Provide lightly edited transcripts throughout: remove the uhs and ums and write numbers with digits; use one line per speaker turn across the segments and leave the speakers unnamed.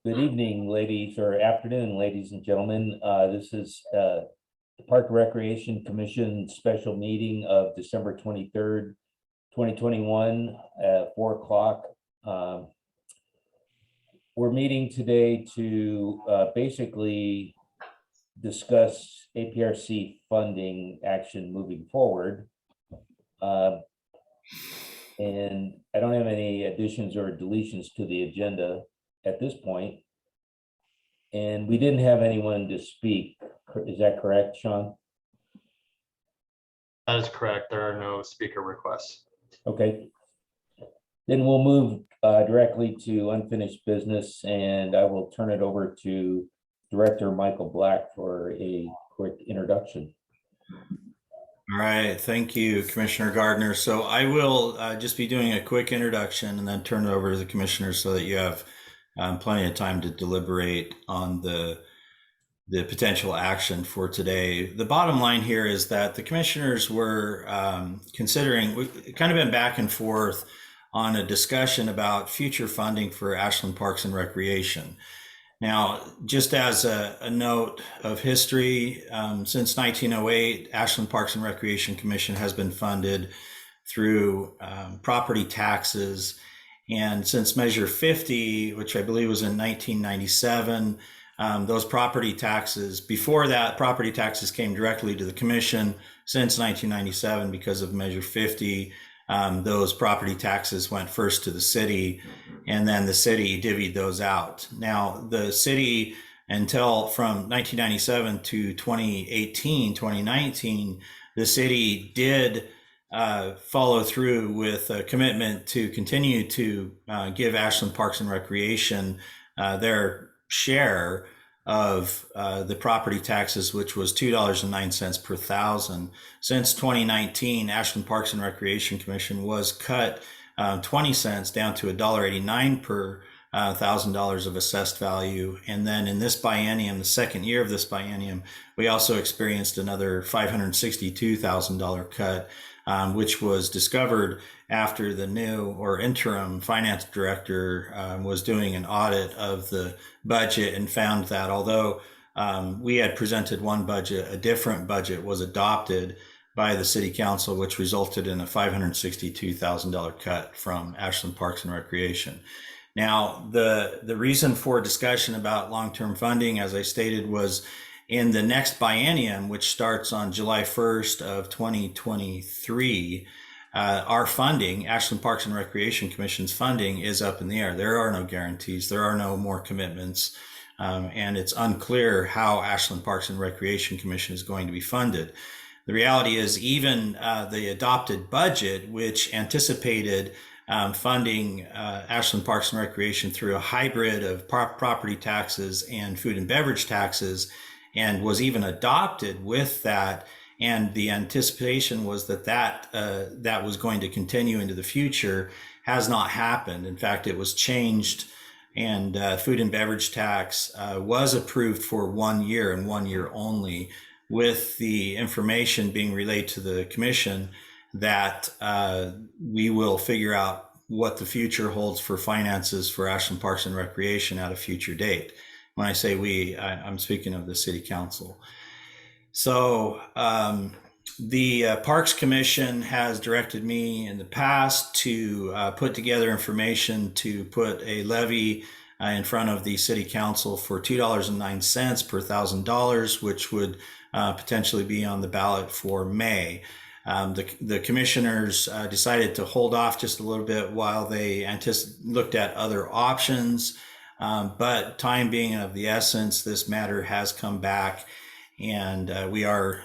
Good evening, ladies, or afternoon, ladies and gentlemen. This is the Park Recreation Commission special meeting of December 23rd, 2021 at 4 o'clock. We're meeting today to basically discuss APRC funding action moving forward. And I don't have any additions or deletions to the agenda at this point. And we didn't have anyone to speak. Is that correct, Sean?
That is correct. There are no speaker requests.
Okay. Then we'll move directly to unfinished business, and I will turn it over to Director Michael Black for a quick introduction.
All right, thank you, Commissioner Gardner. So I will just be doing a quick introduction and then turn it over to the commissioners so that you have plenty of time to deliberate on the potential action for today. The bottom line here is that the commissioners were considering, we've kind of been back and forth on a discussion about future funding for Ashland Parks and Recreation. Now, just as a note of history, since 1908, Ashland Parks and Recreation Commission has been funded through property taxes. And since Measure 50, which I believe was in 1997, those property taxes, before that, property taxes came directly to the commission. Since 1997, because of Measure 50, those property taxes went first to the city, and then the city divvied those out. Now, the city, until from 1997 to 2018, 2019, the city did follow through with a commitment to continue to give Ashland Parks and Recreation their share of the property taxes, which was $2.09 per thousand. Since 2019, Ashland Parks and Recreation Commission was cut 20 cents down to $1.89 per $1,000 of assessed value. And then in this biennium, the second year of this biennium, we also experienced another $562,000 cut, which was discovered after the new or interim finance director was doing an audit of the budget and found that although we had presented one budget, a different budget was adopted by the city council, which resulted in a $562,000 cut from Ashland Parks and Recreation. Now, the reason for discussion about long-term funding, as I stated, was in the next biennium, which starts on July 1st of 2023, our funding, Ashland Parks and Recreation Commission's funding, is up in the air. There are no guarantees. There are no more commitments. And it's unclear how Ashland Parks and Recreation Commission is going to be funded. The reality is even the adopted budget, which anticipated funding Ashland Parks and Recreation through a hybrid of property taxes and food and beverage taxes, and was even adopted with that. And the anticipation was that was going to continue into the future, has not happened. In fact, it was changed, and food and beverage tax was approved for 1 year and 1 year only, with the information being relayed to the commission that we will figure out what the future holds for finances for Ashland Parks and Recreation at a future date. When I say we, I'm speaking of the city council. So the Parks Commission has directed me in the past to put together information to put a levy in front of the city council for $2.09 per $1,000, which would potentially be on the ballot for May. The commissioners decided to hold off just a little bit while they looked at other options. But time being of the essence, this matter has come back, and we are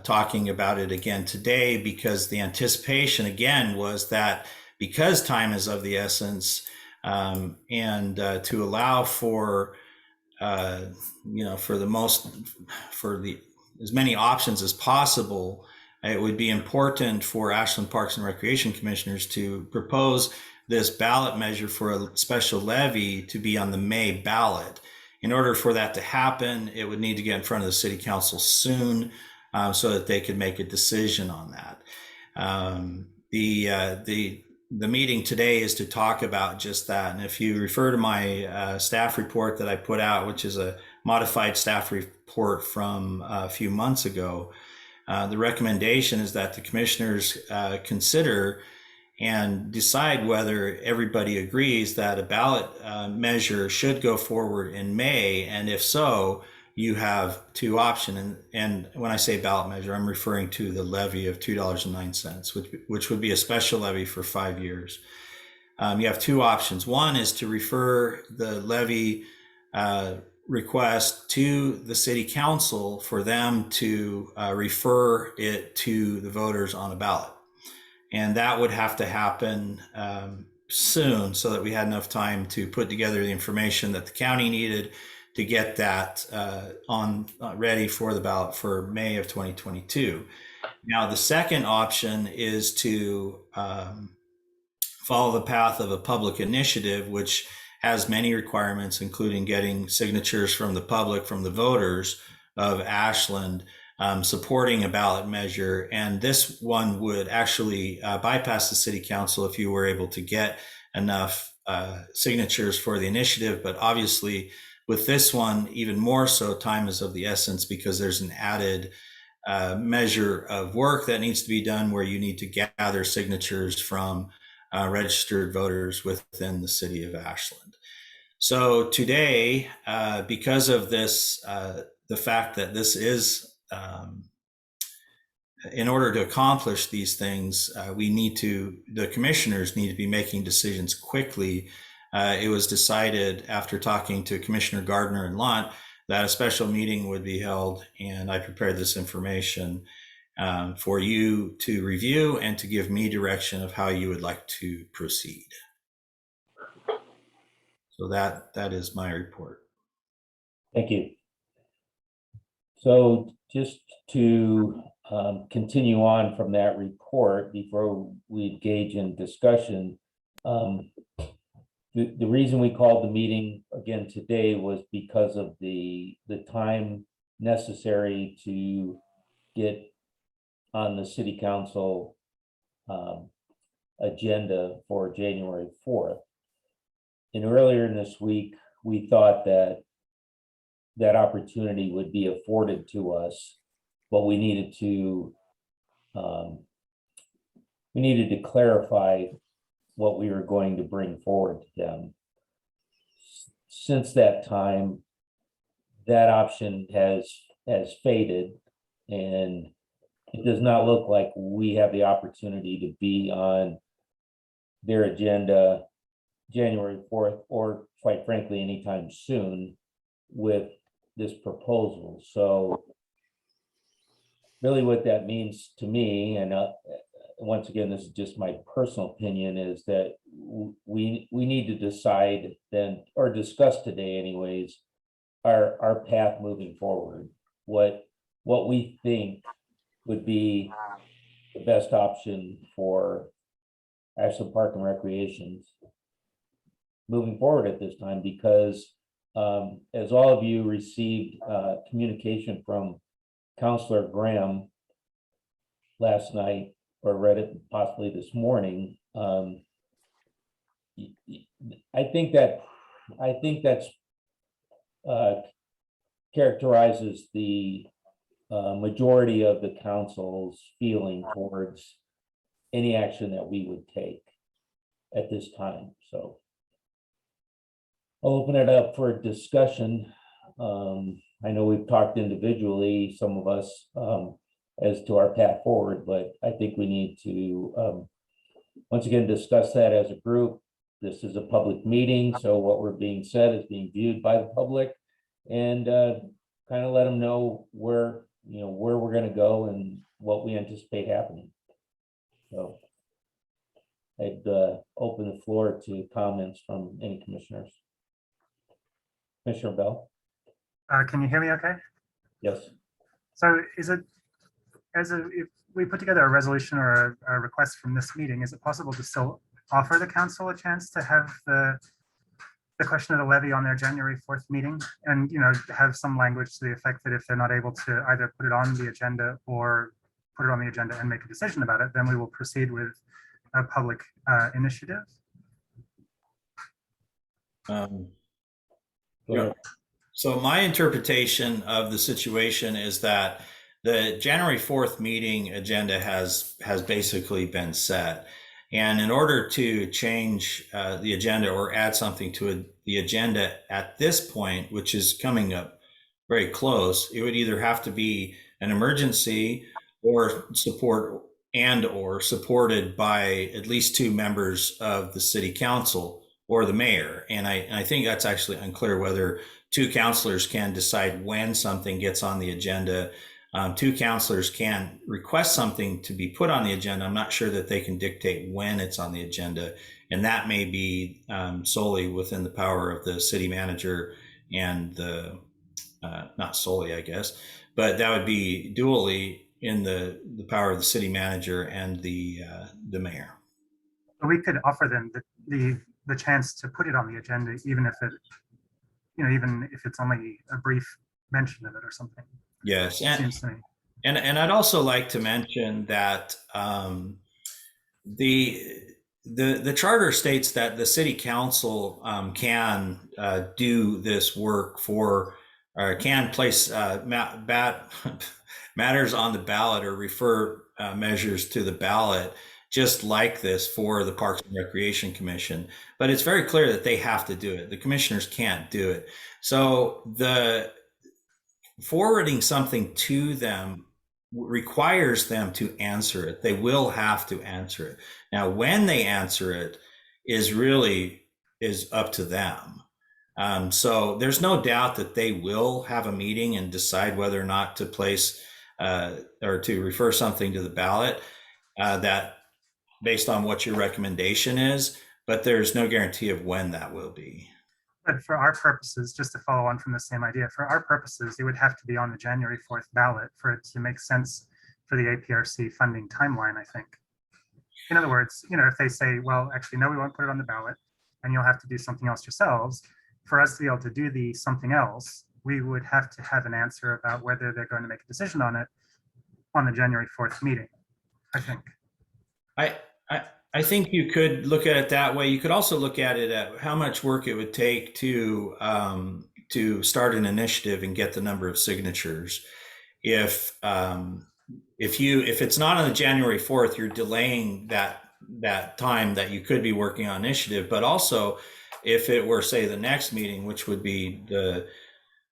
talking about it again today, because the anticipation again was that because time is of the essence, and to allow for as many options as possible, it would be important for Ashland Parks and Recreation Commissioners to propose this ballot measure for a special levy to be on the May ballot. In order for that to happen, it would need to get in front of the city council soon, so that they could make a decision on that. The the meeting today is to talk about just that. And if you refer to my staff report that I put out, which is a modified staff report from a few months ago, the recommendation is that the commissioners consider and decide whether everybody agrees that a ballot measure should go forward in May. And if so, you have two options. And when I say ballot measure, I'm referring to the levy of $2.09, which would be a special levy for 5 years. You have two options. One is to refer the levy request to the city council for them to refer it to the voters on a ballot. And that would have to happen soon so that we had enough time to put together the information that the county needed to get that ready for the ballot for May of 2022. Now, the second option is to follow the path of a public initiative, which has many requirements, including getting signatures from the public, from the voters of Ashland, supporting a ballot measure. And this one would actually bypass the city council if you were able to get enough signatures for the initiative. But obviously with this one, even more so, time is of the essence because there's an added measure of work that needs to be done where you need to gather signatures from registered voters within the city of Ashland. So today, because of this, the fact that this is, in order to accomplish these things, the commissioners need to be making decisions quickly. It was decided after talking to Commissioner Gardner and Lunt that a special meeting would be held, and I prepared this information for you to review and to give me direction of how you would like to proceed. So that is my report.
Thank you. So just to continue on from that report before we engage in discussion, the reason we called the meeting again today was because of the time necessary to get on the city council agenda for January 4th. And earlier in this week, we thought that that opportunity would be afforded to us, but we needed to clarify what we were going to bring forward to them. Since that time, that option has faded, and it does not look like we have the opportunity to be on their agenda January 4th, or quite frankly, anytime soon with this proposal. So really what that means to me, and once again, this is just my personal opinion, is that we need to decide then, or discuss today anyways, our path moving forward, what we think would be the best option for Ashland Park and Recreation moving forward at this time, because as all of you received communication from Councilor Graham last night, or read it possibly this morning, I think that's characterizes the majority of the council's feeling towards any action that we would take at this time. So I'll open it up for discussion. I know we've talked individually, some of us, as to our path forward, but I think we need to once again discuss that as a group. This is a public meeting, so what we're being said is being viewed by the public, and kind of let them know where we're going to go and what we anticipate happening. So I'd open the floor to comments from any commissioners. Commissioner Bell?
Can you hear me okay?
Yes.
So is it, if we put together a resolution or a request from this meeting, is it possible to still offer the council a chance to have the question of the levy on their January 4th meeting, and have some language to the effect that if they're not able to either put it on the agenda or put it on the agenda and make a decision about it, then we will proceed with a public initiative?
Um,
Go ahead.
So my interpretation of the situation is that the January 4th meeting agenda has basically been set. And in order to change the agenda or add something to the agenda at this point, which is coming up very close, it would either have to be an emergency or supported by at least 2 members of the city council or the mayor. And I think that's actually unclear whether 2 councilors can decide when something gets on the agenda. 2 councilors can request something to be put on the agenda. I'm not sure that they can dictate when it's on the agenda. And that may be solely within the power of the city manager and the, not solely, I guess, but that would be dually in the power of the city manager and the mayor.
But we could offer them the chance to put it on the agenda, even if it, even if it's only a brief mention of it or something.
Yes,
Seems to me.
and I'd also like to mention that the charter states that the city council can do this work for, or can place matters on the ballot or refer measures to the ballot, just like this for the Parks and Recreation Commission. But it's very clear that they have to do it. The commissioners can't do it. So the forwarding something to them requires them to answer it. They will have to answer it. Now, when they answer it is up to them. So there's no doubt that they will have a meeting and decide whether or not to place or to refer something to the ballot that based on what your recommendation is, but there's no guarantee of when that will be.
But for our purposes, just to follow on from the same idea, for our purposes, it would have to be on the January 4th ballot for it to make sense for the APRC funding timeline, I think. In other words, if they say, well, actually, no, we won't put it on the ballot and you'll have to do something else yourselves, for us to be able to do the something else, we would have to have an answer about whether they're going to make a decision on it on the January 4th meeting, I think.
I think you could look at it that way. You could also look at it at how much work it would take to start an initiative and get the number of signatures. If it's not on the January 4th, you're delaying that time that you could be working on initiative. But also, if it were, say, the next meeting, which would be the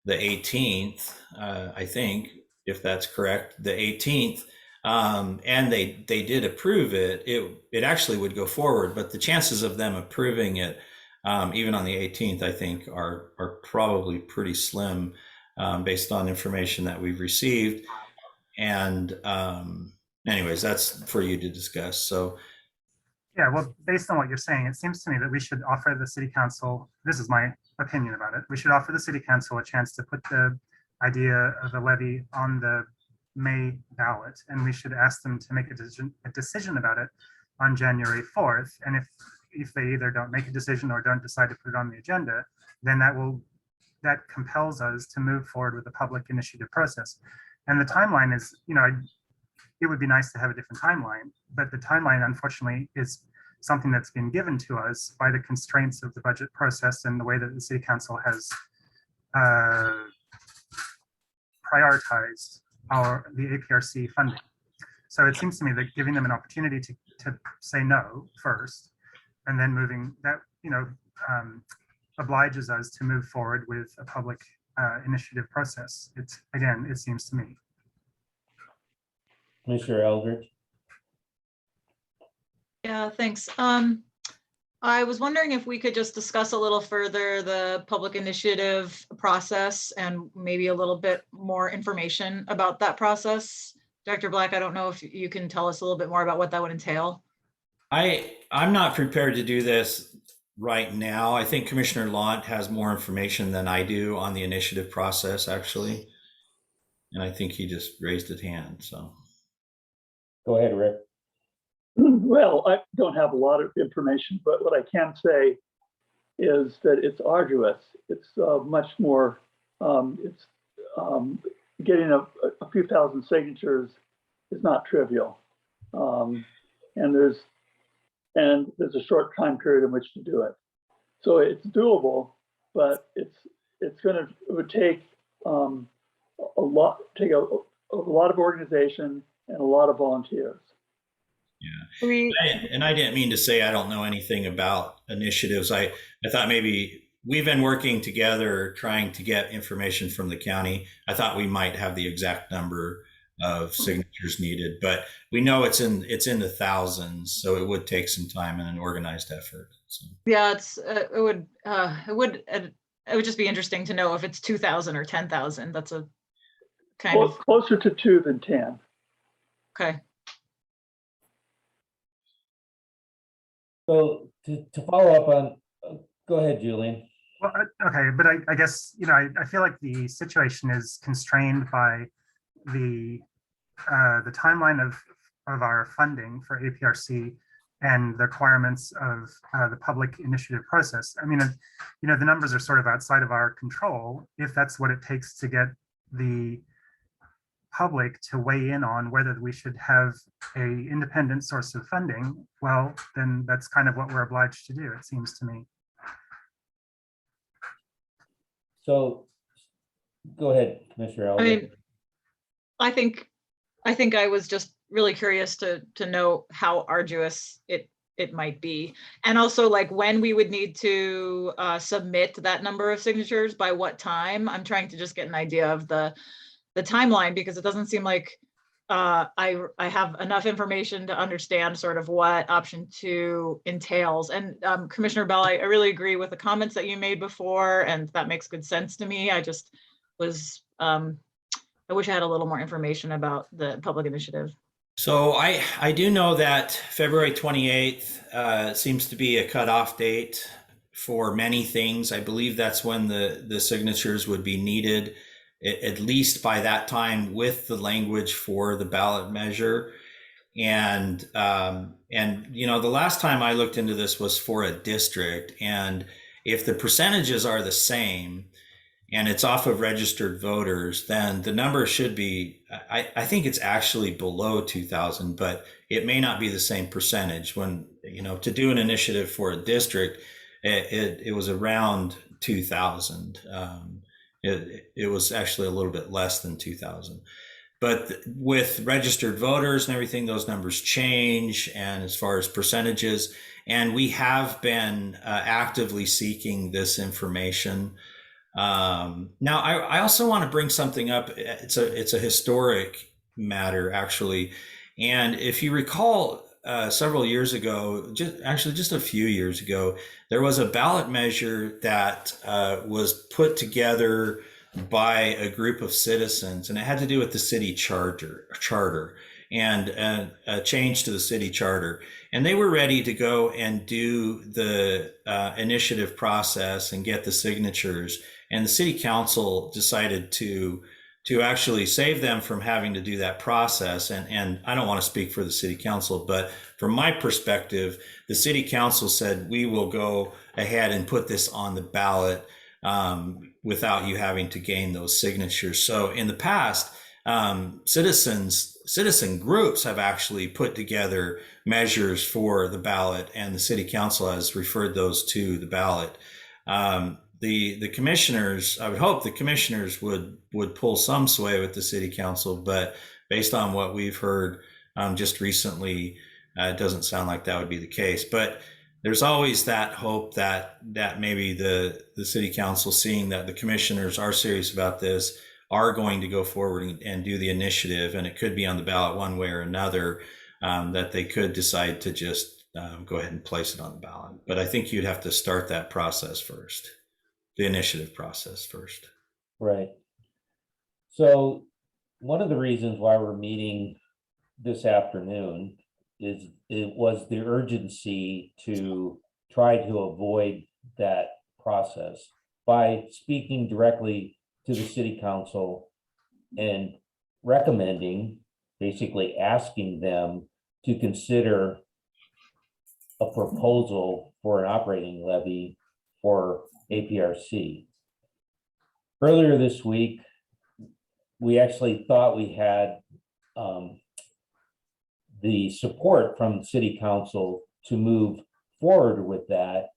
18th, I think, if that's correct, the 18th. And they did approve it, it actually would go forward, but the chances of them approving it, even on the 18th, I think are probably pretty slim, based on information that we've received. And anyways, that's for you to discuss. So
yeah, well, based on what you're saying, it seems to me that we should offer the city council, this is my opinion about it, we should offer the city council a chance to put the idea of a levy on the May ballot, and we should ask them to make a decision about it on January 4th. And if they either don't make a decision or don't decide to put it on the agenda, then that compels us to move forward with the public initiative process. And the timeline is, it would be nice to have a different timeline, but the timeline, unfortunately, is something that's been given to us by the constraints of the budget process and the way that the city council has prioritized the APRC funding. So it seems to me that giving them an opportunity to say no first, and then moving that, obliges us to move forward with a public initiative process. It seems to me.
Commissioner Eldridge.
Yeah, thanks. I was wondering if we could just discuss a little further the public initiative process and maybe a little bit more information about that process. Dr. Black, I don't know if you can tell us a little bit more about what that would entail.
I'm not prepared to do this right now. I think Commissioner Launt has more information than I do on the initiative process, actually. And I think he just raised his hand, so.
Go ahead, Rick.
Well, I don't have a lot of information, but what I can say is that it's arduous. It's much more, getting a few thousand signatures is not trivial. And there's and there's a short time period in which to do it. So it's doable, but it would take a lot of organization and a lot of volunteers.
Yeah.
We,
And I didn't mean to say I don't know anything about initiatives. I thought maybe we've been working together trying to get information from the county. I thought we might have the exact number of signatures needed, but we know it's in the thousands, so it would take some time and an organized effort. So.
yeah, it would just be interesting to know if it's 2,000 or 10,000. That's a kind
Well,
of,
closer to 2 than 10.
okay.
So to follow up on, go ahead, Julian.
Well, okay, but I guess, I feel like the situation is constrained by the timeline of our funding for APRC and the requirements of the public initiative process. I mean, the numbers are sort of outside of our control. If that's what it takes to get the public to weigh in on whether we should have a independent source of funding, well, then that's kind of what we're obliged to do, it seems to me.
So go ahead, Commissioner Elder.
I mean, I think I was just really curious to know how arduous it might be. And also like when we would need to submit that number of signatures, by what time. I'm trying to just get an idea of the timeline, because it doesn't seem like I have enough information to understand sort of what option 2 entails. And Commissioner Bell, I really agree with the comments that you made before, and that makes good sense to me. I just was, I wish I had a little more information about the public initiative.
So I do know that February 28th seems to be a cutoff date for many things. I believe that's when the signatures would be needed, at least by that time, with the language for the ballot measure. And the last time I looked into this was for a district, and if the percentages are the same and it's off of registered voters, then the number should be, I think it's actually below 2,000, but it may not be the same percentage. When, to do an initiative for a district, it was around 2,000. It was actually a little bit less than 2,000. But with registered voters and everything, those numbers change. And as far as percentages, and we have been actively seeking this information. Now, I also want to bring something up. It's a historic matter, actually. And if you recall, several years ago, just a few years ago, there was a ballot measure that was put together by a group of citizens, and it had to do with the city charter and a change to the city charter. And they were ready to go and do the initiative process and get the signatures. And the city council decided to actually save them from having to do that process. And I don't want to speak for the city council, but from my perspective, the city council said, we will go ahead and put this on the ballot without you having to gain those signatures. So in the past, citizen groups have actually put together measures for the ballot, and the city council has referred those to the ballot. The commissioners, I would hope the commissioners would pull some sway with the city council, but based on what we've heard just recently, it doesn't sound like that would be the case. But there's always that hope that maybe the city council, seeing that the commissioners are serious about this, are going to go forward and do the initiative, and it could be on the ballot one way or another, that they could decide to just go ahead and place it on the ballot. But I think you'd have to start that process first. The initiative process first.
Right. So one of the reasons why we're meeting this afternoon is it was the urgency to try to avoid that process by speaking directly to the city council and recommending, basically asking them to consider a proposal for an operating levy for APRC. Earlier this week, we actually thought we had the support from the city council to move forward with that.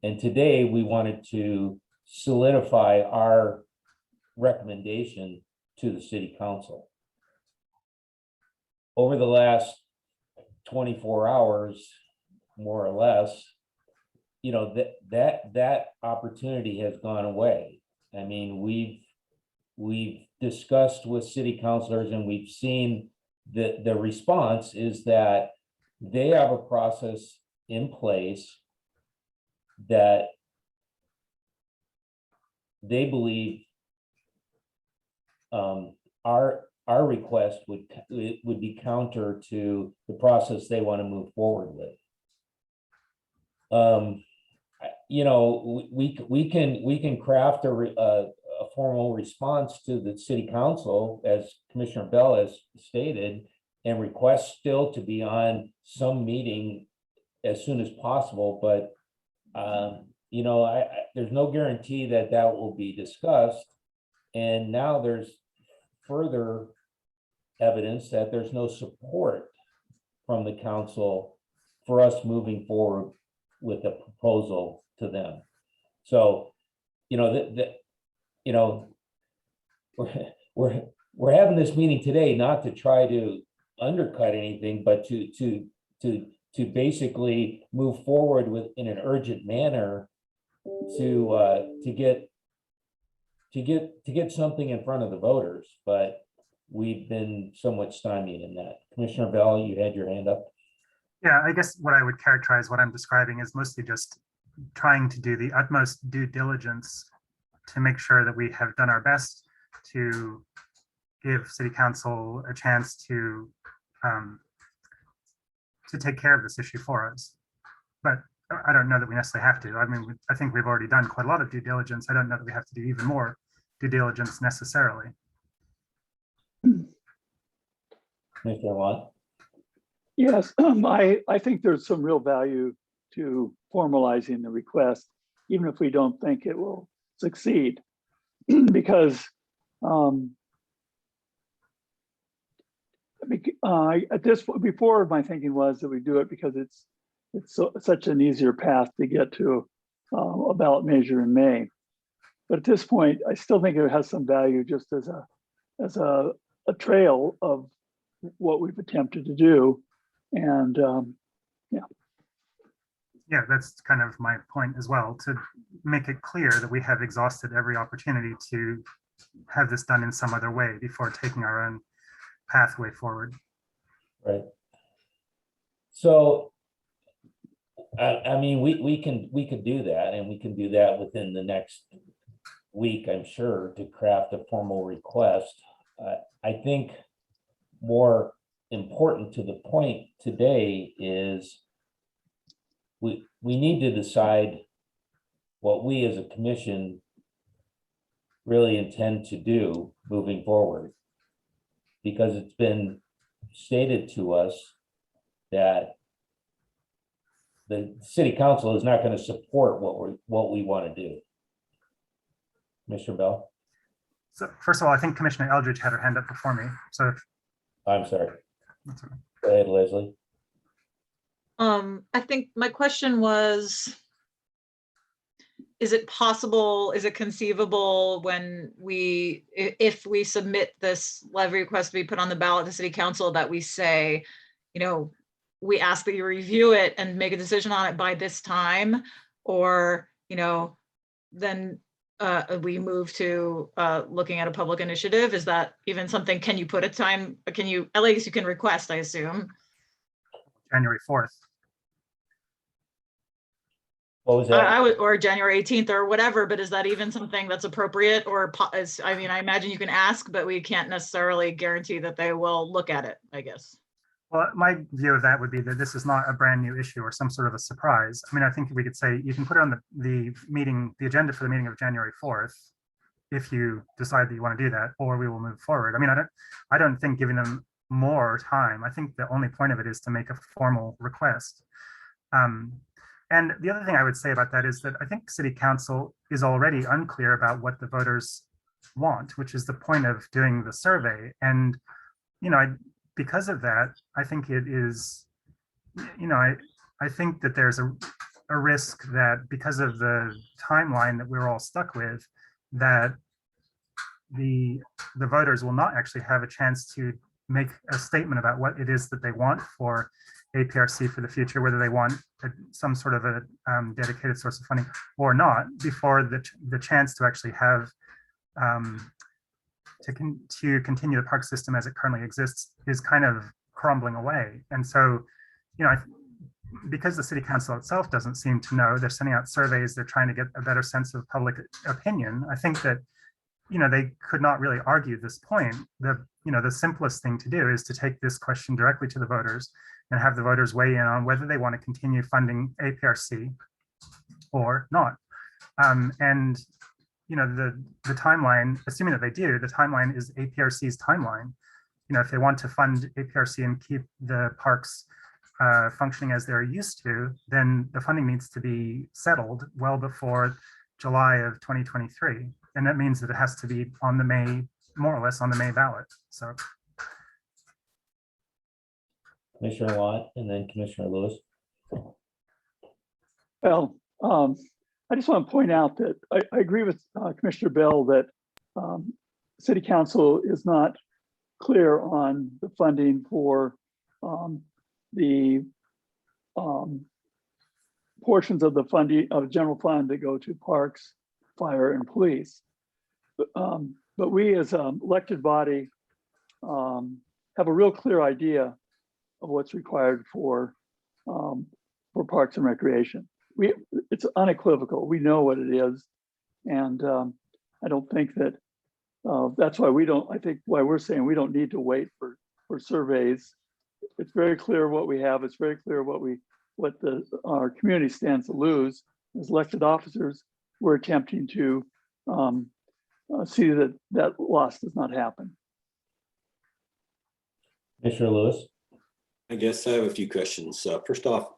And today we wanted to solidify our recommendation to the city council. Over the last 24 hours, more or less, you know, that opportunity has gone away. I mean, we've discussed with city councilors, and we've seen the response is that they have a process in place that they believe our request would be counter to the process they want to move forward with. You know, we can craft a formal response to the city council, as Commissioner Bell has stated, and request still to be on some meeting as soon as possible. But you know, there's no guarantee that will be discussed. And now there's further evidence that there's no support from the council for us moving forward with a proposal to them. So, you know, you know, we're having this meeting today not to try to undercut anything, but to basically move forward with in an urgent manner to get something in front of the voters. But we've been somewhat stymied in that. Commissioner Bell, you had your hand up.
Yeah, I guess what I would characterize what I'm describing is mostly just trying to do the utmost due diligence to make sure that we have done our best to give city council a chance to take care of this issue for us. But I don't know that we necessarily have to. I mean, I think we've already done quite a lot of due diligence. I don't know that we have to do even more due diligence necessarily.
Commissioner Watt?
Yes, I think there's some real value to formalizing the request, even if we don't think it will succeed, because at this point, before my thinking was that we do it because it's such an easier path to get to a ballot measure in May. But at this point, I still think it has some value just as a trail of what we've attempted to do. And
Yeah, that's kind of my point as well, to make it clear that we have exhausted every opportunity to have this done in some other way before taking our own pathway forward.
Right. So, I mean, we could do that, and we can do that within the next week, I'm sure, to craft a formal request. I think more important to the point today is we need to decide what we as a commission really intend to do moving forward, because it's been stated to us that the city council is not going to support what we want to do. Mr. Bell?
So first of all, I think Commissioner Eldridge had her hand up before me. So
I'm sorry.
that's okay.
Go ahead, Leslie.
I think my question was, is it possible, is it conceivable when if we submit this levy request to be put on the ballot to city council, that we say, you know, we ask that you review it and make a decision on it by this time, or, you know, then we move to looking at a public initiative? Is that even something? Can you put a time? Can you, at least you can request, I assume.
January 4th.
What was that?
I would, or January 18th or whatever, but is that even something that's appropriate? Or I mean, I imagine you can ask, but we can't necessarily guarantee that they will look at it, I guess.
Well, my view of that would be that this is not a brand new issue or some sort of a surprise. I mean, I think we could say you can put it on the agenda for the meeting of January 4th, if you decide that you want to do that, or we will move forward. I mean, I don't think giving them more time. I think the only point of it is to make a formal request. And the other thing I would say about that is that I think city council is already unclear about what the voters want, which is the point of doing the survey. And, you know, because of that, I think it is, you know, I think that there's a risk that because of the timeline that we're all stuck with, that the voters will not actually have a chance to make a statement about what it is that they want for APRC for the future, whether they want some sort of a dedicated source of funding or not, before the chance to actually have to continue the park system as it currently exists is kind of crumbling away. And so, you know, because the city council itself doesn't seem to know, they're sending out surveys, they're trying to get a better sense of public opinion. I think that, you know, they could not really argue this point. The simplest thing to do is to take this question directly to the voters and have the voters weigh in on whether they want to continue funding APRC or not. And you know, the timeline, assuming that they do, the timeline is APRC's timeline. You know, if they want to fund APRC and keep the parks functioning as they're used to, then the funding needs to be settled well before July of 2023. And that means that it has to be on the May, more or less on the May ballot. So.
Commissioner Watt and then Commissioner Lewis.
Well, I just want to point out that I agree with Commissioner Bell that City Council is not clear on the funding for the portions of the funding of general fund that go to parks, fire, and police. But we as an elected body have a real clear idea of what's required for parks and recreation. It's unequivocal. We know what it is. And I don't think that that's why I think why we're saying we don't need to wait for surveys. It's very clear what we have. It's very clear what our community stands to lose. As elected officers, we're attempting to see that loss does not happen.
Commissioner Lewis.
I guess I have a few questions. First off,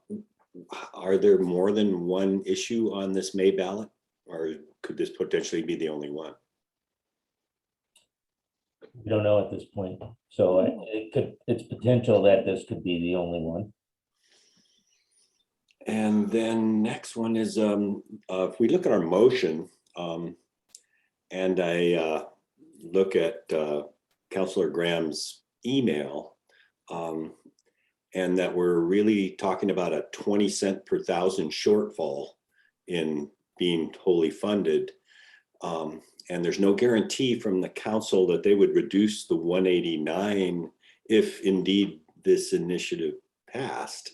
are there more than one issue on this May ballot, or could this potentially be the only one?
We don't know at this point. So it's potential that this could be the only one.
And then next one is if we look at our motion and I look at Councillor Graham's email, and that we're really talking about a 20 cent per thousand shortfall in being wholly funded. And there's no guarantee from the council that they would reduce the 189 if indeed this initiative passed.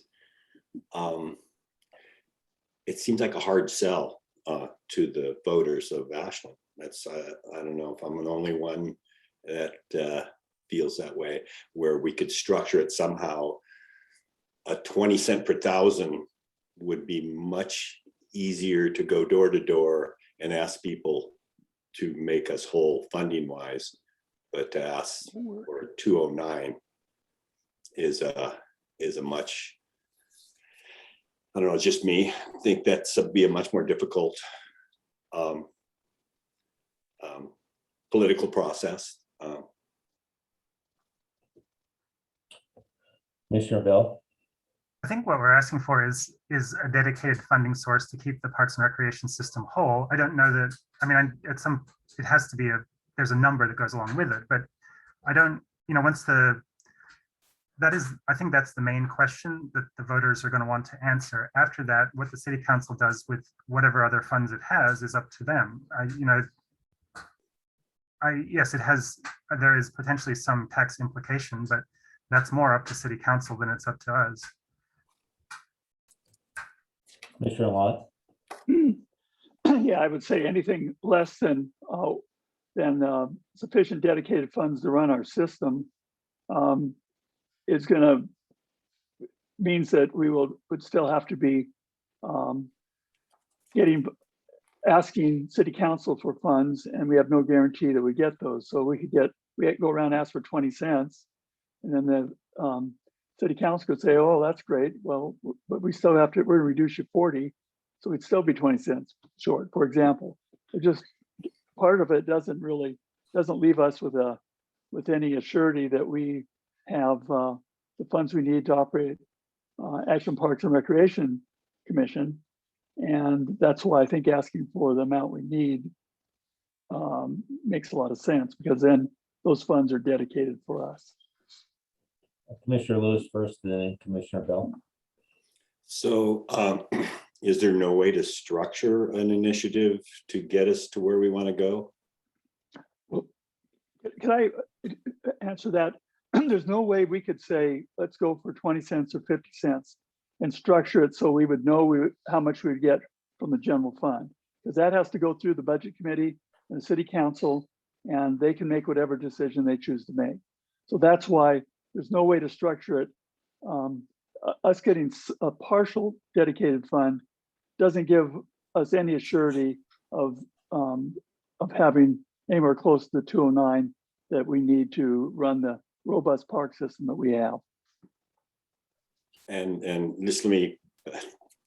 It seems like a hard sell to the voters of Ashland. That's I don't know if I'm the only one that feels that way, where we could structure it somehow. A 20 cent per thousand would be much easier to go door to door and ask people to make us whole funding wise, but to ask for 209 is a much, I don't know, it's just me. I think that's be a much more difficult political process.
Commissioner Bell.
I think what we're asking for is a dedicated funding source to keep the parks and recreation system whole. I don't know that, I mean, it has to be there's a number that goes along with it, but I don't, you know, I think that's the main question that the voters are going to want to answer. After that, what the city council does with whatever other funds it has is up to them. Yes, there is potentially some tax implication, but that's more up to city council than it's up to us.
Commissioner Watt.
Yeah, I would say anything less than sufficient dedicated funds to run our system is going to means that we would still have to be asking city council for funds, and we have no guarantee that we get those. So we go around and ask for 20 cents, and then the city council could say, "Oh, that's great. Well, but we still have to. We're going to reduce you 40, so we'd still be 20 cents short." For example, it just part of it doesn't leave us with any assurity that we have the funds we need to operate Ashland Parks and Recreation Commission. And that's why I think asking for the amount we need makes a lot of sense, because then those funds are dedicated for us.
Commissioner Lewis first, and then Commissioner Bell.
So is there no way to structure an initiative to get us to where we want to go?
Well, can I answer that? There's no way we could say, let's go for 20 cents or 50 cents and structure it so we would know how much we would get from the general fund, because that has to go through the budget committee and the city council, and they can make whatever decision they choose to make. So that's why there's no way to structure it. Us getting a partial dedicated fund doesn't give us any assurity of having anywhere close to the 209 that we need to run the robust park system that we have.
And just let me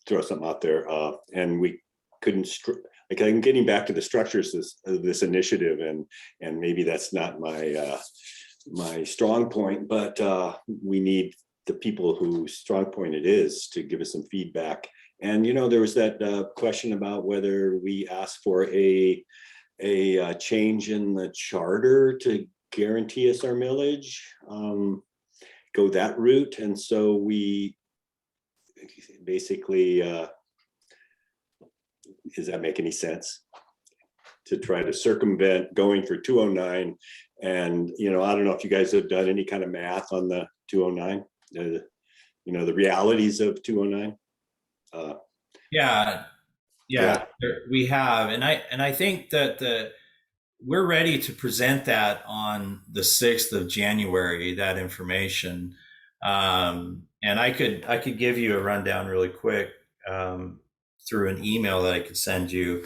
throw something out there. And we couldn't, like, I'm getting back to the structures of this initiative, and maybe that's not my my strong point, but we need the people whose strong point it is to give us some feedback. And there was that question about whether we asked for a change in the charter to guarantee us our millage, go that route. And so we basically, does that make any sense? To try to circumvent going for 209. And, I don't know if you guys have done any kind of math on the 209, the realities of 209.
Yeah, we have, and I think that we're ready to present that on the 6th of January. That information, and I could give you a rundown really quick through an email that I could send you.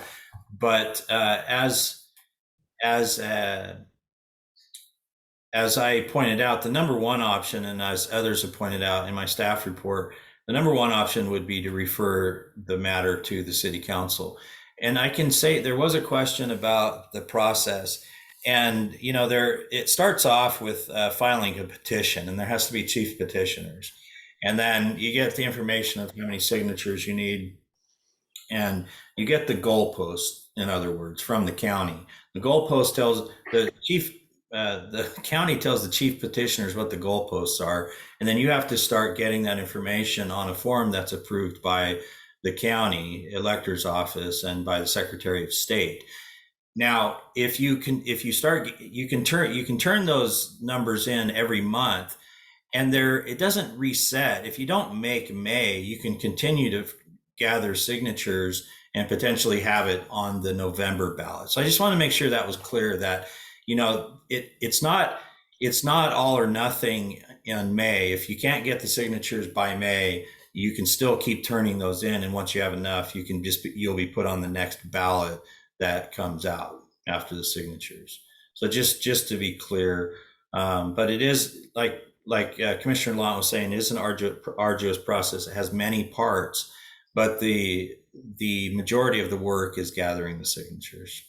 But as I pointed out, the number one option, and as others have pointed out in my staff report, the number one option would be to refer the matter to the city council. And I can say there was a question about the process, and it starts off with filing a petition, and there has to be chief petitioners, and then you get the information of how many signatures you need, and you get the goalpost, in other words, from the county. The goalpost tells the county tells the chief petitioners what the goalposts are, and then you have to start getting that information on a form that's approved by the county elector's office and by the Secretary of State. Now, you can turn those numbers in every month, and it doesn't reset. If you don't make May, you can continue to gather signatures and potentially have it on the November ballot. So I just want to make sure that was clear, that it's not all or nothing in May. If you can't get the signatures by May, you can still keep turning those in, and once you have enough, you'll be put on the next ballot that comes out after the signatures. So just to be clear, but it is like Commissioner Lant was saying, it is an arduous process. It has many parts, but the majority of the work is gathering the signatures.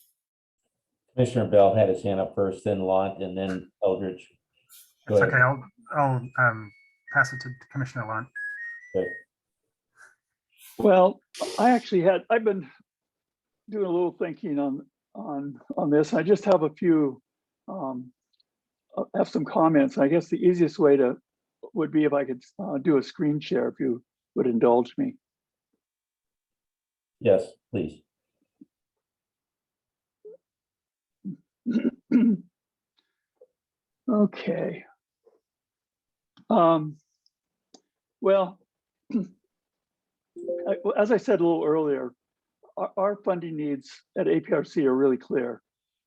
Commissioner Bell had his hand up first, then Lant, and then Eldridge. Go
It's
ahead.
okay, I'll pass it to Commissioner Lunt.
Okay.
Well, I've been doing a little thinking on this. I just have a few, have some comments. I guess the easiest way would be if I could do a screen share, if you would indulge me.
Yes, please.
Okay. Well, as I said a little earlier, our funding needs at APRC are really clear.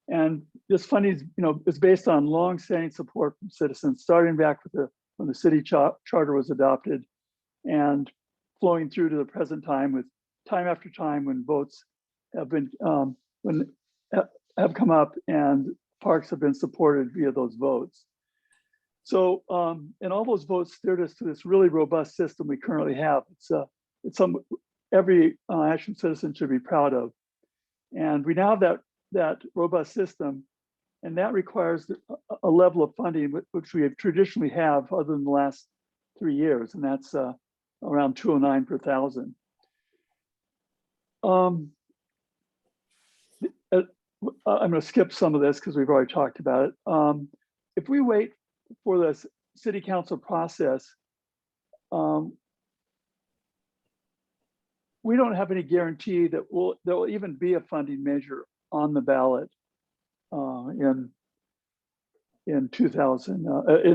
And this funding is based on long-standing support from citizens, starting back with when the city charter was adopted and flowing through to the present time, with time after time when votes have been have come up and parks have been supported via those votes. So, and all those votes steered us to this really robust system we currently have. It's something every Ashland citizen should be proud of. And we now have that robust system, and that requires a level of funding which we have traditionally have other than the last 3 years, and that's around 209 per thousand. I'm going to skip some of this because we've already talked about it. If we wait for the city council process, we don't have any guarantee that there will even be a funding measure on the ballot in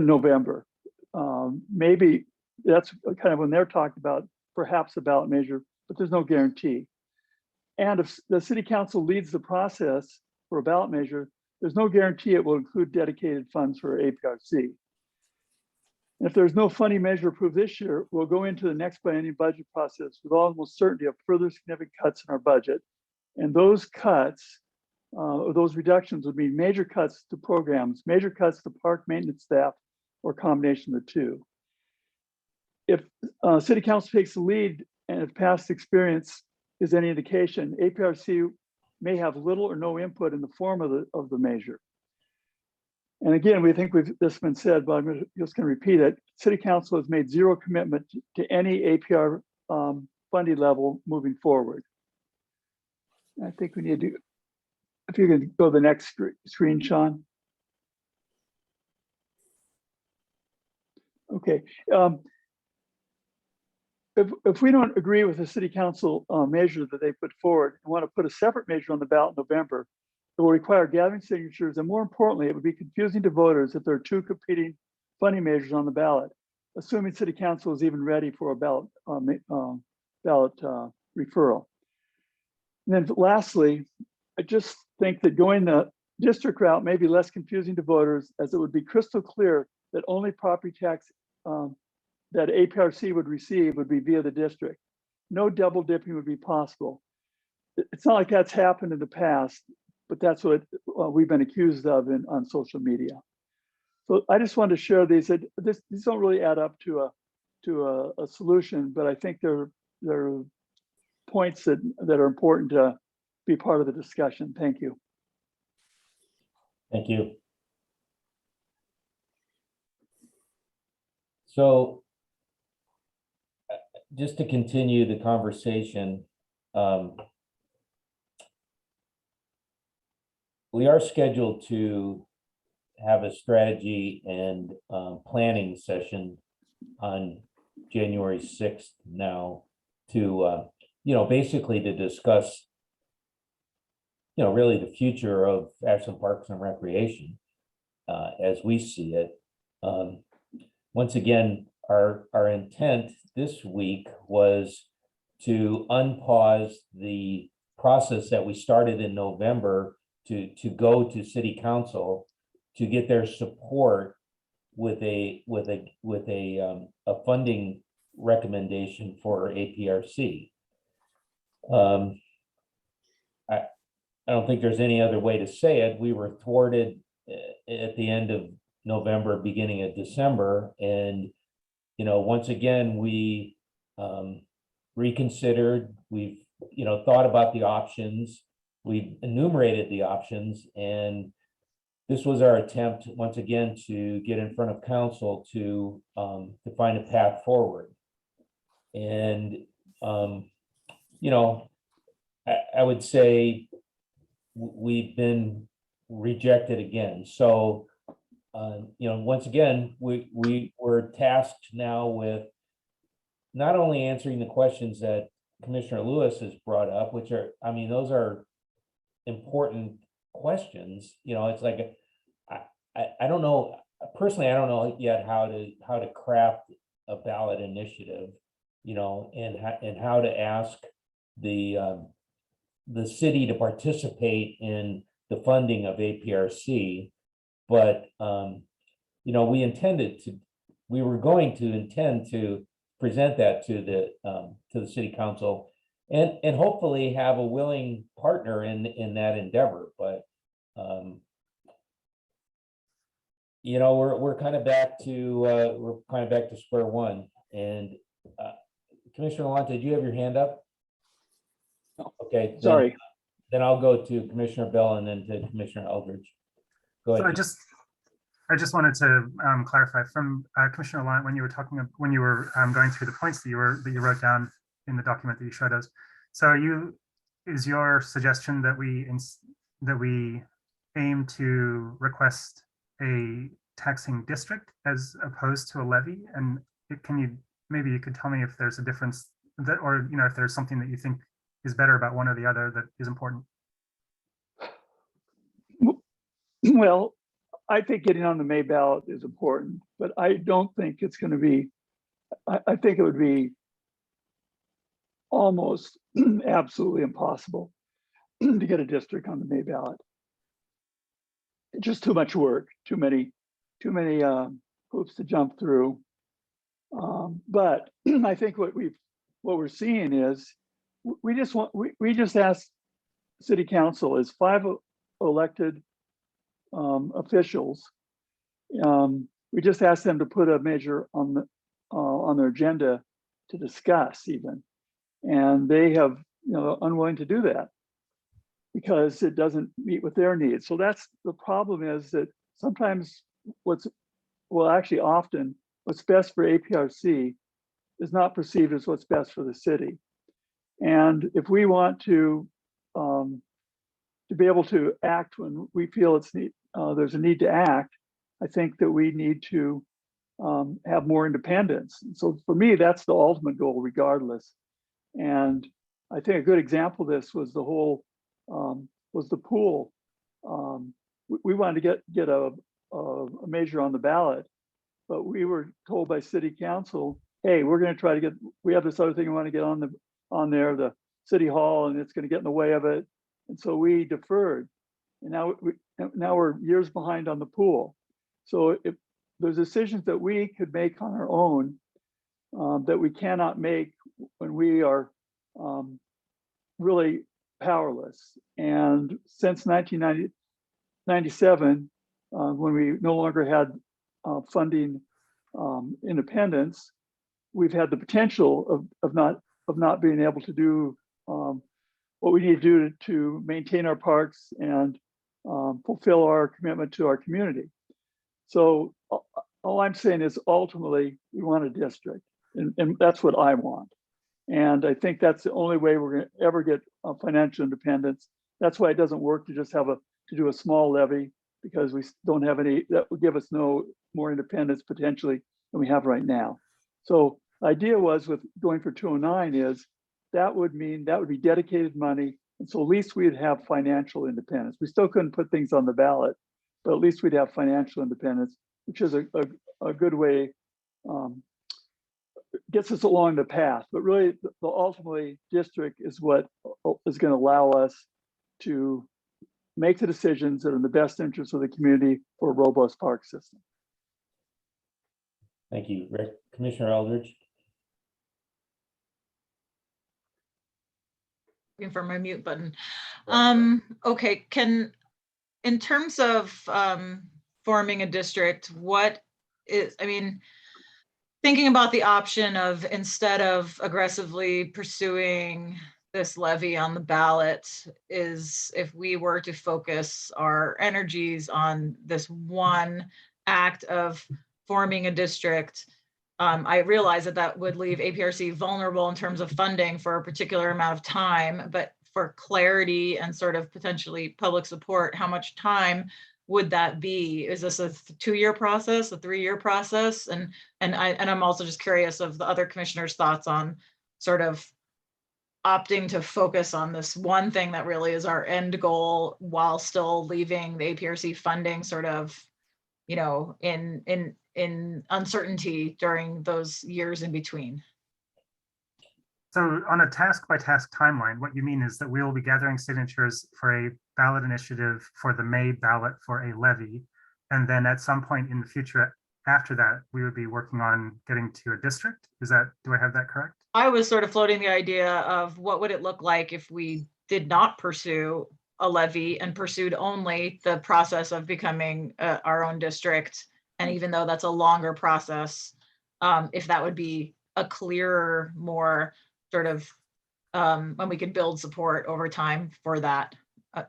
November. Maybe that's kind of when they're talking about perhaps a ballot measure, but there's no guarantee. And if the city council leads the process for a ballot measure, there's no guarantee it will include dedicated funds for APRC. And if there's no funding measure approved this year, we'll go into the next biennial budget process with almost certainty of further significant cuts in our budget. And those cuts, or those reductions would mean major cuts to programs, major cuts to park maintenance staff, or a combination of the two. If city council takes the lead and if past experience is any indication, APRC may have little or no input in the form of the measure. And again, we think this has been said, but I'm just going to repeat it. City council has made zero commitment to any APR funding level moving forward. I think we need to, if you can go to the next screen, Sean. Okay. If we don't agree with the city council measure that they put forward and want to put a separate measure on the ballot in November, it will require gathering signatures, and more importantly, it would be confusing to voters if there are two competing funding measures on the ballot, assuming city council is even ready for a ballot referral. And then lastly, I just think that going the district route may be less confusing to voters, as it would be crystal clear that only property tax that APRC would receive would be via the district. No double dipping would be possible. It's not like that's happened in the past, but that's what we've been accused of on social media. So I just wanted to share these. These don't really add up to a solution, but I think they're points that are important to be part of the discussion. Thank you.
Thank you. So just to continue the conversation, we are scheduled to have a strategy and planning session on January 6th now to, basically to discuss, really the future of Ashland Parks and Recreation as we see it. Once again, our intent this week was to unpause the process that we started in November to go to City Council to get their support with a funding recommendation for APRC. I don't think there's any other way to say it. We were thwarted at the end of November, beginning of December, and once again we reconsidered. We've thought about the options. We've enumerated the options, and this was our attempt once again to get in front of council to find a path forward. And I would say we've been rejected again. So once again, we were tasked now with not only answering the questions that Commissioner Lewis has brought up, which are, those are important questions. It's like, I don't know, personally, I don't know yet how to craft a ballot initiative, and how to ask the city to participate in the funding of APRC. But we were going to intend to present that to the city council and hopefully have a willing partner in that endeavor. But we're kind of back to square one. And Commissioner Lalonde, did you have your hand up? Okay,
Sorry.
Then I'll go to Commissioner Bell and then to Commissioner Eldridge. Go ahead.
So I just wanted to clarify from Commissioner Lyons, when you were talking, when you were going through the points that you wrote down in the document that you showed us. So is your suggestion that we aim to request a taxing district as opposed to a levy? And maybe you could tell me if there's a difference that, or, you know, if there's something that you think is better about one or the other that is important.
Well, I think getting on the May ballot is important, but I don't think it's going to be, I think it would be almost absolutely impossible to get a district on the May ballot. It's just too much work, too many hoops to jump through. But I think what we're seeing is we just asked City Council as 5 elected officials. We just asked them to put a measure on their agenda to discuss even, and they have, you know, unwilling to do that because it doesn't meet with their needs. So that's the problem, is that sometimes often what's best for APRC is not perceived as what's best for the city. And if we want to be able to act when we feel there's a need to act, I think that we need to have more independence. So for me, that's the ultimate goal, regardless. And I think a good example of this was the pool. We wanted to get a measure on the ballot, but we were told by City Council, hey, we're going to try to we have this other thing we want to get on there, the City Hall, and it's going to get in the way of it. And so we deferred. And now we're years behind on the pool. So if there's decisions that we could make on our own that we cannot make when we are really powerless. And since 1997, when we no longer had funding independence, we've had the potential of not being able to do what we need to do to maintain our parks and fulfill our commitment to our community. So all I'm saying is ultimately we want a district, and that's what I want. And I think that's the only way we're going to ever get financial independence. That's why it doesn't work to just to do a small levy, because we don't have any, that would give us no more independence potentially than we have right now. So the idea was with going for 209 is that would be dedicated money. And so at least we'd have financial independence. We still couldn't put things on the ballot, but at least we'd have financial independence, which is a good way, gets us along the path. But really, the ultimately district is what is going to allow us to make the decisions that are in the best interest of the community for a robust park system.
Thank you, Rick. Commissioner Eldridge.
Looking for my mute button. Okay, in terms of forming a district, thinking about the option of, instead of aggressively pursuing this levy on the ballot, is if we were to focus our energies on this one act of forming a district, I realize that would leave APRC vulnerable in terms of funding for a particular amount of time, but for clarity and sort of potentially public support, how much time would that be? Is this a 2-year process, a 3-year process? And I'm also just curious of the other commissioners' thoughts on sort of opting to focus on this one thing that really is our end goal, while still leaving the APRC funding sort of, you know, in uncertainty during those years in between.
So on a task by task timeline, what you mean is that we will be gathering signatures for a ballot initiative for the May ballot for a levy. And then at some point in the future after that, we would be working on getting to a district. Do I have that correct?
I was sort of floating the idea of what would it look like if we did not pursue a levy and pursued only the process of becoming our own district. And even though that's a longer process, if that would be a clearer, more sort of when we could build support over time for that.
I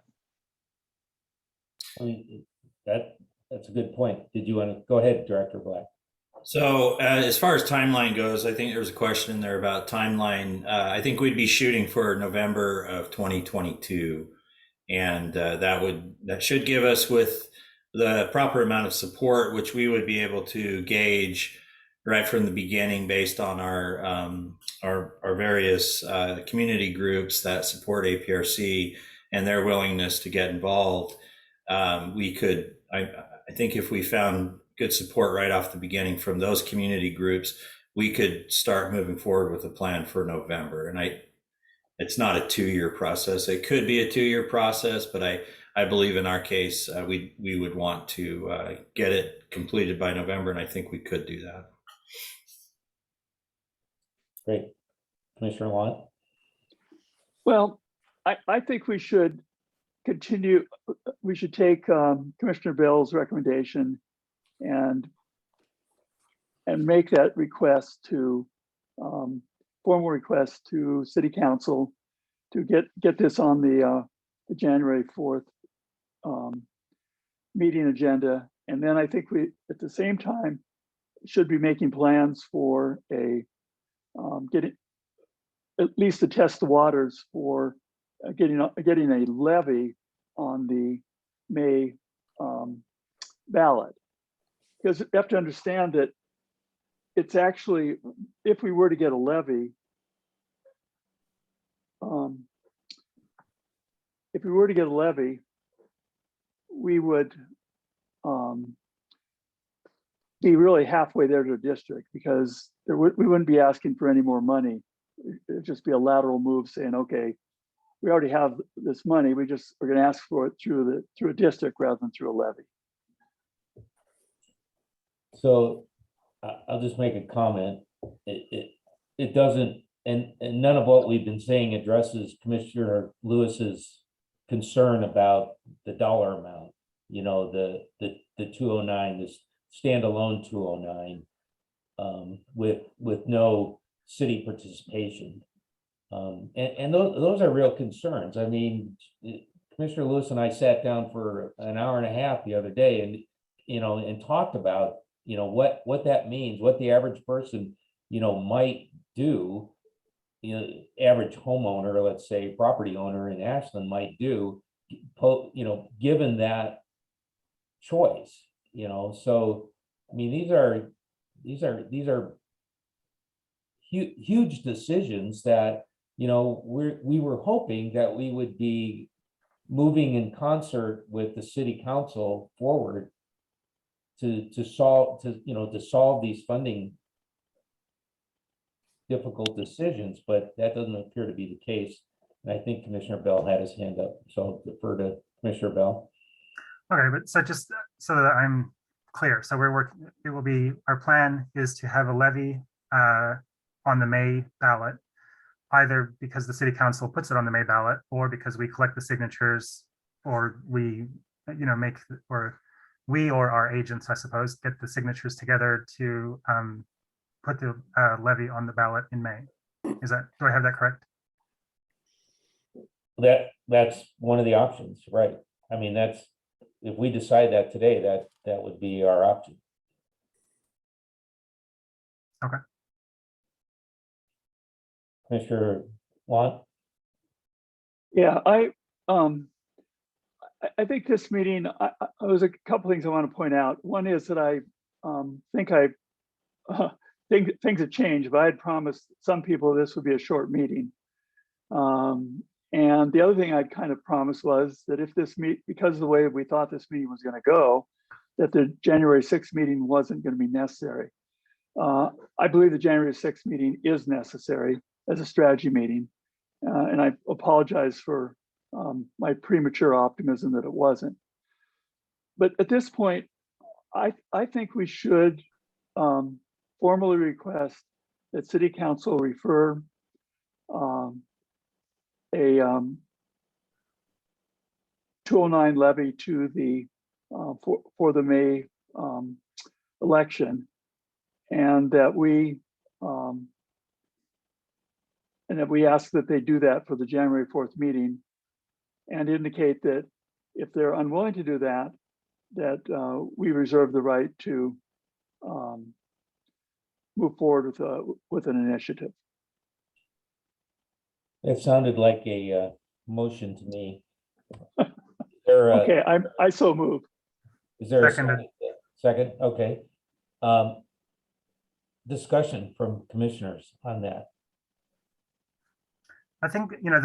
mean, that that's a good point. Did you want to go ahead, Director Black?
So as far as timeline goes, I think there was a question in there about timeline. I think we'd be shooting for November of 2022. And that should give us, with the proper amount of support, which we would be able to gauge right from the beginning based on our various community groups that support APRC and their willingness to get involved. We could, I think if we found good support right off the beginning from those community groups, we could start moving forward with a plan for November. And it's not a 2-year process. It could be a 2-year process, but I believe in our case, we would want to get it completed by November, and I think we could do that.
Great. Commissioner Lunt?
Well, I think we should continue, we should take Commissioner Bill's recommendation and make that request to, formal request to City Council to get this on the January 4th meeting agenda. And then I think we, at the same time, should be making plans for a getting, at least to test the waters for getting a levy on the May ballot. Because you have to understand that it's actually, if we were to get a levy, we would be really halfway there to a district, because we wouldn't be asking for any more money. It'd just be a lateral move saying, okay, we already have this money. We're going to ask for it through a district rather than through a levy.
So I'll just make a comment. It doesn't, and none of what we've been saying addresses Commissioner Lewis's concern about the dollar amount. You know, the 209, this standalone 209, with no city participation. And those are real concerns. I mean, Commissioner Lewis and I sat down for an hour and a half the other day and, and talked about, what that means, what the average person, might do, average homeowner, let's say property owner in Ashland might do, given that choice, so, I mean, these are huge decisions that, we were hoping that we would be moving in concert with the city council forward to solve these funding difficult decisions, but that doesn't appear to be the case. And I think Commissioner Bell had his hand up, so I'll defer to Commissioner Bell.
Okay, but so just so that I'm clear, so we're working, it will be, our plan is to have a levy on the May ballot, either because the city council puts it on the May ballot, or because we collect the signatures, or we, make, or we or our agents, I suppose, get the signatures together to put the levy on the ballot in May. Do I have that correct?
That's one of the options, right? I mean, if we decide that today, that would be our option.
Okay.
Commissioner Lunt?
Yeah, I think this meeting, there's a couple things I want to point out. One is that I think things have changed, but I had promised some people this would be a short meeting. And the other thing I'd kind of promised was that if this because of the way we thought this meeting was going to go, that the January 6th meeting wasn't going to be necessary. I believe the January 6th meeting is necessary as a strategy meeting. And I apologize for my premature optimism that it wasn't. But at this point, I think we should formally request that City Council refer a 209 levy to the for the May election, and that we ask that they do that for the January 4th meeting, and indicate that if they're unwilling to do that, we reserve the right to move forward with an initiative.
It sounded like a motion to me.
Okay, I so move.
Is there a
Seconded.
second? Okay. Discussion from commissioners on that.
I think, you know,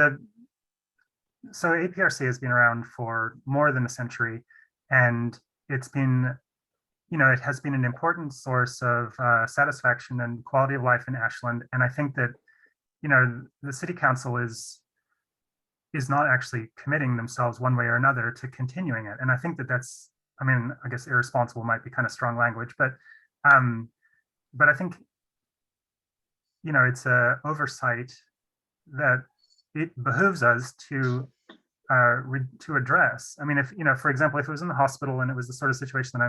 so APRC has been around for more than a century, and it's been, you know, it has been an important source of satisfaction and quality of life in Ashland. And I think that, you know, the city council is not actually committing themselves one way or another to continuing it. And I think that that's, I mean, I guess irresponsible might be kind of strong language, but I think, you know, it's a oversight that it behooves us to address. I mean, if, you know, for example, if it was in the hospital and it was the sort of situation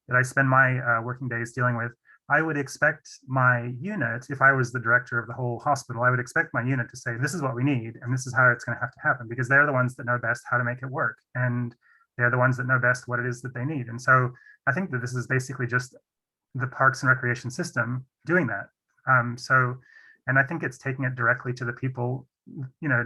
that I spend my working days dealing with, I would expect my unit, if I was the director of the whole hospital, I would expect my unit to say, this is what we need, and this is how it's going to have to happen, because they're the ones that know best how to make it work. And they're the ones that know best what it is that they need. And so I think that this is basically just the Parks and Recreation system doing that. And I think it's taking it directly to the people, you know,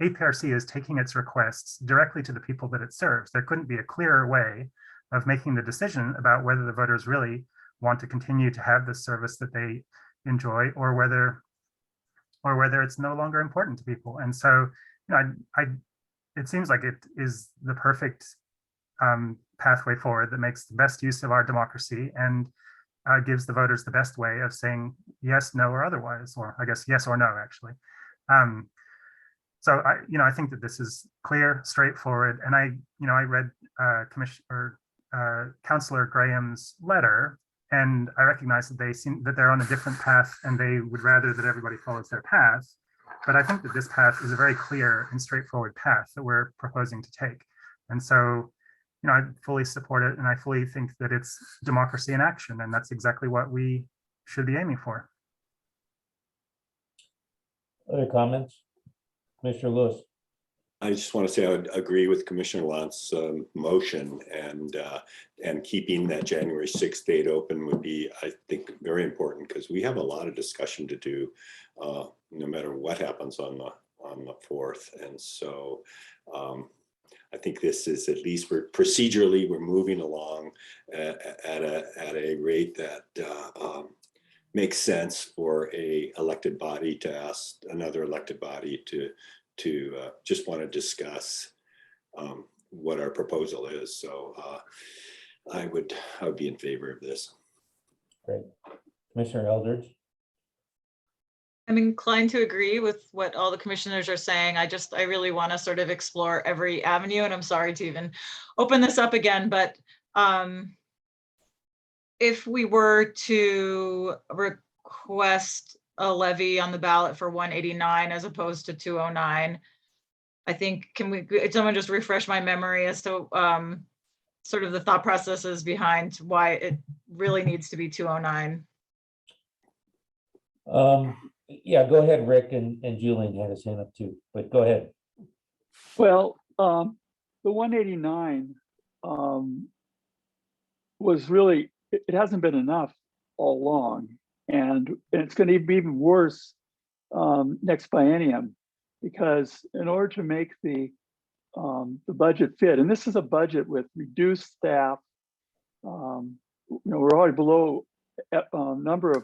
APRC is taking its requests directly to the people that it serves. There couldn't be a clearer way of making the decision about whether the voters really want to continue to have this service that they enjoy, or whether it's no longer important to people. And so, you know, it seems like it is the perfect pathway forward that makes the best use of our democracy and gives the voters the best way of saying yes, no, or otherwise, or I guess yes or no, actually. So I think that this is clear, straightforward, and I read Councillor Graham's letter, and I recognize that they're on a different path, and they would rather that everybody follows their path. But I think that this path is a very clear and straightforward path that we're proposing to take, and so, you know, I fully support it, and I fully think that it's democracy in action, and that's exactly what we should be aiming for.
Other comments? Commissioner Lewis.
I just want to say I would agree with Commissioner Lunt's motion, and keeping that January 6th date open would be, I think, very important, because we have a lot of discussion to do, no matter what happens on the 4th. And so I think this is, at least procedurally we're moving along at a rate that makes sense for a elected body to ask another elected body to just want to discuss what our proposal is. So I would be in favor of this.
Great. Commissioner Eldridge.
I'm inclined to agree with what all the commissioners are saying. I really want to sort of explore every avenue, and I'm sorry to even open this up again, but if we were to request a levy on the ballot for 189 as opposed to 209, I think, can someone just refresh my memory as to sort of the thought processes behind why it really needs to be 209?
Yeah, go ahead, Rick, and Julian had his hand up too, but go ahead.
Well, the 189 was really, it hasn't been enough all along, and it's going to be even worse next biennium, because in order to make the budget fit, and this is a budget with reduced staff, you know, we're already below a number of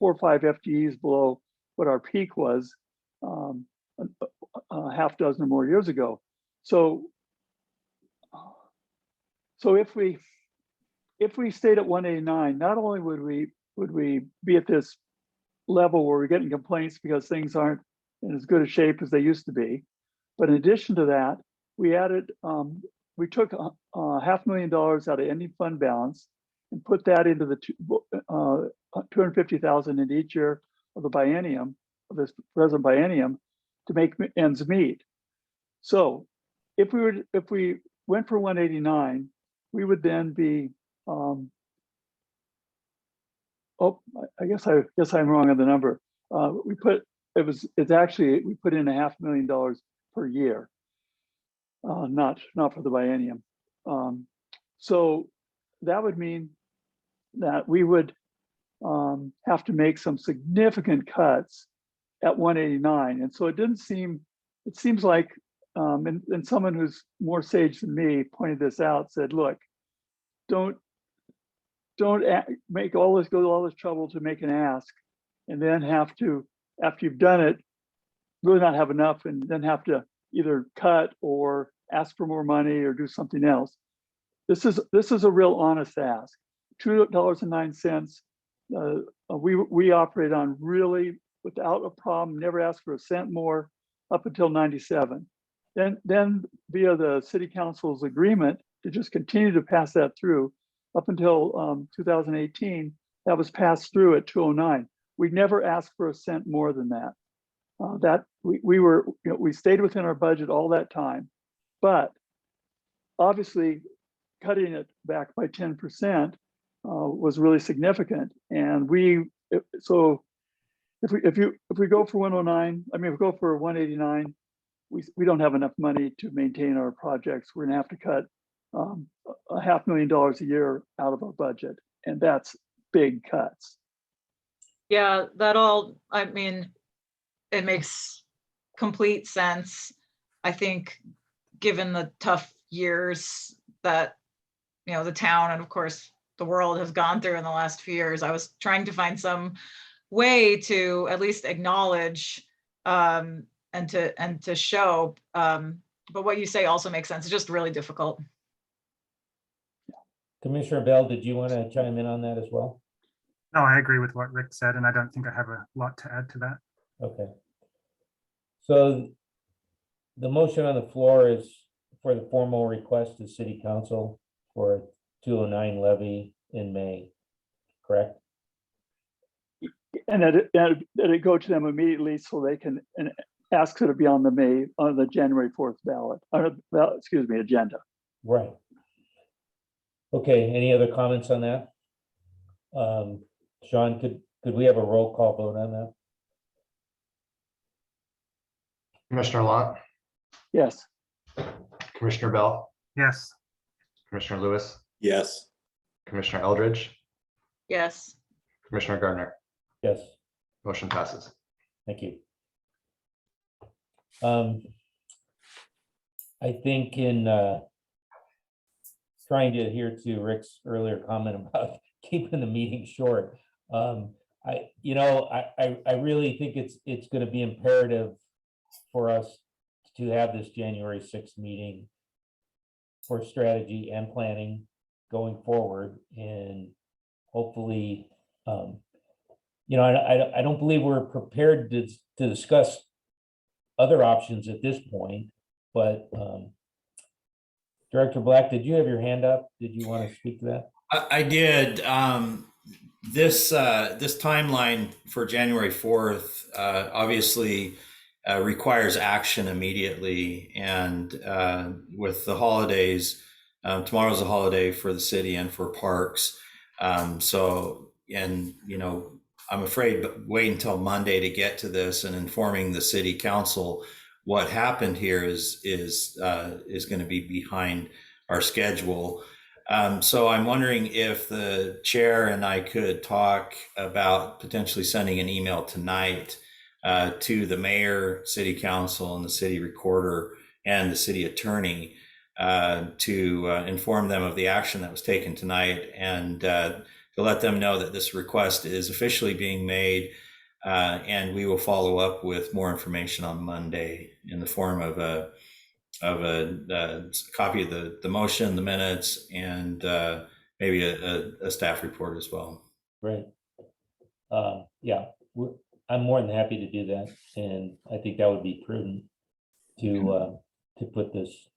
4 or 5 FTEs below what our peak was a half dozen or more years ago. So if we stayed at 189, not only would we be at this level where we're getting complaints because things aren't in as good a shape as they used to be, but in addition to that, we added, we took $500,000 out of ending fund balance and put that into the $250,000 in each year of the biennium, of this present biennium, to make ends meet. So if we went for 189, we would then be I guess I'm wrong on the number. We put in $500,000 per year, not for the biennium. So that would mean that we would have to make some significant cuts at 189. And so it seems like, and someone who's more sage than me pointed this out, said, look, don't make go all this trouble to make an ask and then have to, after you've done it, really not have enough and then have to either cut or ask for more money or do something else. This is a real honest ask. $2.09. We operate on really without a problem, never asked for a cent more up until 97. Then via the city council's agreement to just continue to pass that through up until 2018, that was passed through at 209. We never asked for a cent more than that. We stayed within our budget all that time, but obviously cutting it back by 10% was really significant. And so if we go for 109, I mean, if we go for 189, we don't have enough money to maintain our projects. We're gonna have to cut $500,000 a year out of our budget, and that's big cuts.
Yeah, I mean, it makes complete sense. I think, given the tough years that, the town and of course the world has gone through in the last few years, I was trying to find some way to at least acknowledge and to show. But what you say also makes sense. It's just really difficult.
Commissioner Bell, did you want to chime in on that as well?
No, I agree with what Rick said, and I don't think I have a lot to add to that.
Okay. So the motion on the floor is for the formal request to City Council for 209 levy in May, correct?
And that it go to them immediately so they can ask to be on the January 4th ballot, agenda.
Right. Okay, any other comments on that? Sean, could we have a roll call vote on that?
Commissioner Lott,
Yes.
Commissioner Bell,
Yes.
Commissioner Lewis,
Yes.
Commissioner Eldridge,
Yes.
Commissioner Gardner.
Yes,
Motion passes.
thank you. I think in trying to adhere to Rick's earlier comment about keeping the meeting short, I really think it's going to be imperative for us to have this January 6th meeting for strategy and planning going forward, and hopefully, I don't believe we're prepared to discuss other options at this point, but Director Black, did you have your hand up? Did you want to speak to that?
I did. This timeline for January 4th obviously requires action immedially, and with the holidays, tomorrow's a holiday for the city and for parks. I'm afraid, but wait until Monday to get to this and informing the city council what happened here is going to be behind our schedule. So I'm wondering if the chair and I could talk about potentially sending an email tonight to the mayor, city council, and the city recorder and the city attorney to inform them of the action that was taken tonight, and to let them know that this request is officially being made, and we will follow up with more information on Monday in the form of a copy of the motion, the minutes, and maybe a staff report as well.
Right. Yeah, I'm more than happy to do that, and I think that would be prudent to put this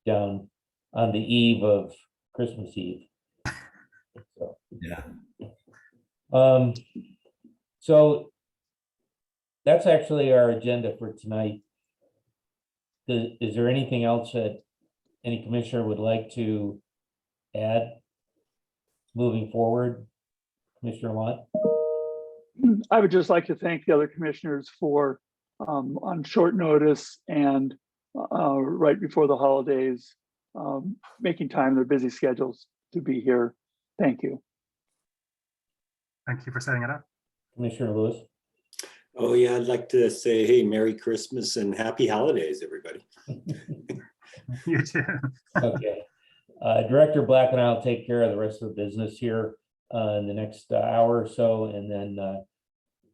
down on the eve of Christmas Eve. So,
yeah.
So that's actually our agenda for tonight. Is there anything else that any commissioner would like to add moving forward? Commissioner Lott?
I would just like to thank the other commissioners for on short notice and right before the holidays, making time in their busy schedules to be here. Thank you.
Thank you for setting it up.
Commissioner Lewis.
Oh, yeah, I'd like to say, hey, Merry Christmas and Happy Holidays, everybody.
You too.
Okay. Director Black and I will take care of the rest of the business here in the next hour or so, and then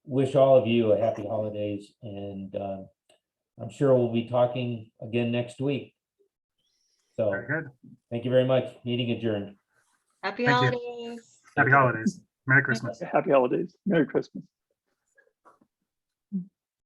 wish all of you a happy holidays. And I'm sure we'll be talking again next week. So
Very good.
thank you very much. Meeting adjourned.
Happy
Thank you.
holidays.
Happy holidays. Merry Christmas.
Happy holidays. Merry Christmas.